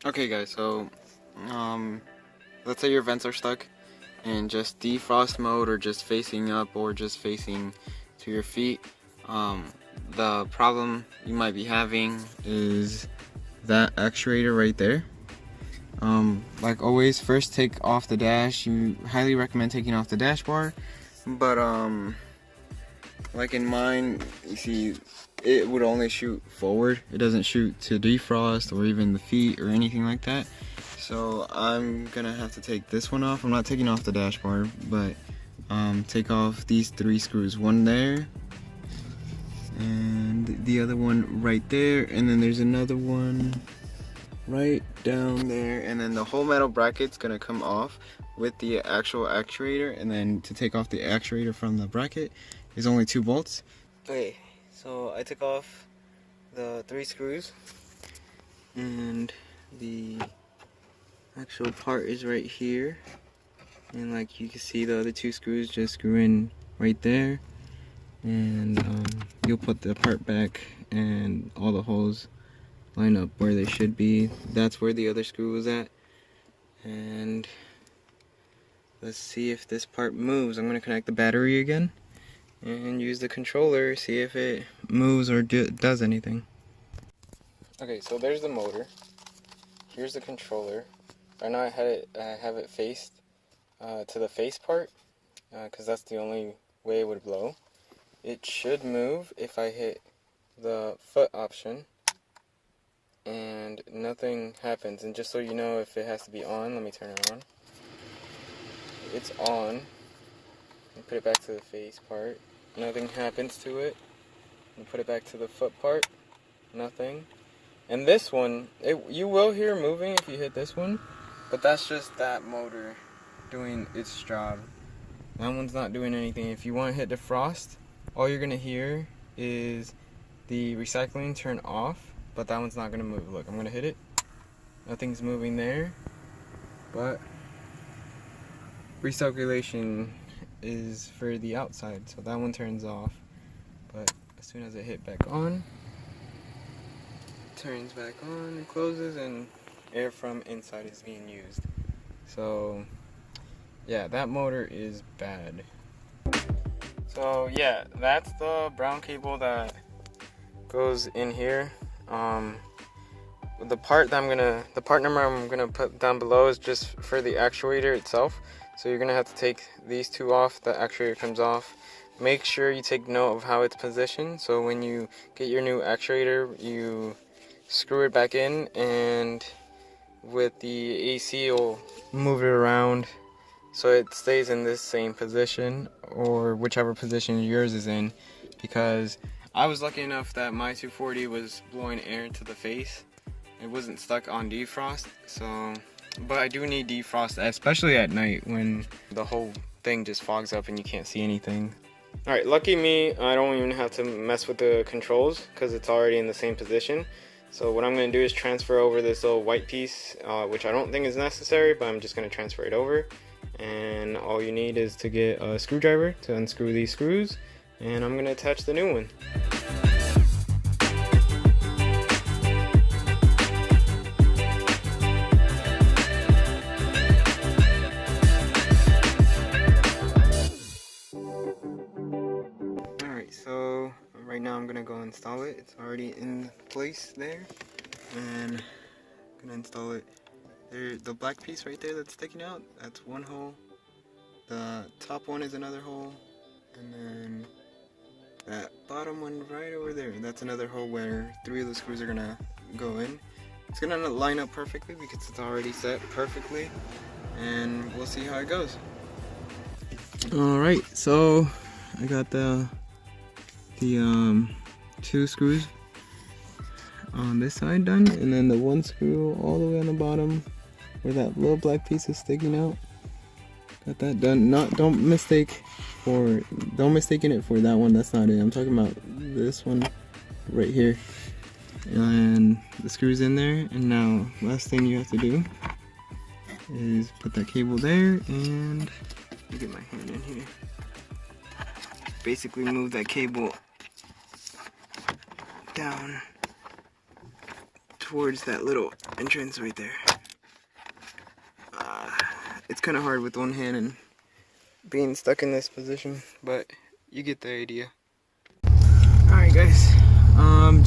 Okay guys, so let's say your vents are stuck in just defrost mode or just facing up or just facing to your feet. The problem you might be having is that actuator right there. Like always, first take off the dash. You highly recommend taking off the dash bar, but like in mine, you see it would only shoot forward. It doesn't shoot to defrost or even the feet or anything like that. So I'm gonna have to take this one off. I'm not taking off the dash bar, but take off these 3 screws. One there, and the other one right there, and then there's another one right down there, and then the whole metal bracket's gonna come off with the actual actuator. And then to take off the actuator from the bracket is only 2 bolts. Okay, so I took off the 3 screws, and the actual part is right here, and like you can see, the other 2 screws just screw in right there, and you'll put the part back and all the holes line up where they should be. That's where the other screw was at. And let's see if this part moves. I'm going to connect the battery again and use the controller, see if it moves or does anything. Okay, so there's the motor. Here's the controller. Right now I have it faced to the face part because that's the only way it would blow. It should move if I hit the foot option, and nothing happens. And just so you know if it has to be on, let me turn it on. It's on. And put it back to the face part. Nothing happens to it. And put it back to the foot part. Nothing. And this one, you will hear moving if you hit this one, but that's just that motor doing its job. That one's not doing anything. If you want to hit defrost, all you're gonna hear is the recycling turn off, but that one's not gonna move. Look, I'm gonna hit it. Nothing's moving there, but recirculation is for the outside, so that one turns off. But as soon as it hit back on, turns back on and closes, and air from inside is being used. So yeah, that motor is bad. So yeah, that's the brown cable that goes in here. The part number I'm gonna put down below is just for the actuator itself. So you're gonna have to take these 2 off. The actuator comes off. Make sure you take note of how it's positioned, so when you get your new actuator, you screw it back in, and with the AC you'll move it around so it stays in this same position, or whichever position yours is in, because I was lucky enough that my 240 was blowing air to the face. It wasn't stuck on defrost, so, but I do need defrost, especially at night when the whole thing just fogs up and you can't see anything. Alright, lucky me, I don't even have to mess with the controls because it's already in the same position. So what I'm going to do is transfer over this little white piece, which I don't think is necessary, but I'm just going to transfer it over. And all you need is to get a screwdriver to unscrew these screws, and I'm going to attach the new one. Alright, so right now I'm going to go install it. It's already in place there, and I'm going to install it. The black piece right there that's sticking out, that's one hole. The top one is another hole, and then that bottom one right over there, that's another hole where 3 of the screws are gonna go in. It's gonna line up perfectly because it's already set perfectly, and we'll see how it goes. Alright, so I got the 2 screws on this side done, and then the 1 screw all the way on the bottom where that little black piece is sticking out. Got that done. Don't mistake it for that one. That's not it. I'm talking about this one right here. And the screw's in there. And now, last thing you have to do is put that cable there, and let me get my hand in here. Basically move that cable down towards that little entrance right there. It's kind of hard with one hand and being stuck in this position, but you get the idea. Alright guys,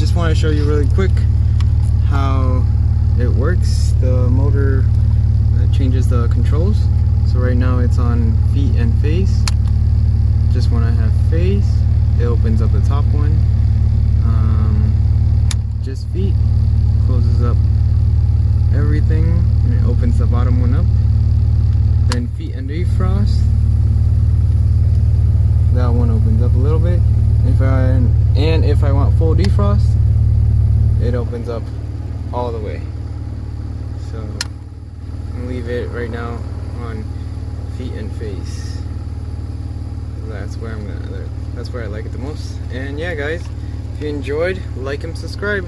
just want to show you really quick how it works. The motor changes the controls. So right now it's on feet and face. Just when I have face, it opens up the top one. Just feet, closes up everything, and it opens the bottom one up. Then feet and defrost, that one opens up a little bit. If I want full defrost, it opens up all the way. So I'm gonna leave it right now on feet and face. That's where I like it the most. And yeah guys, if you enjoyed, like and subscribe.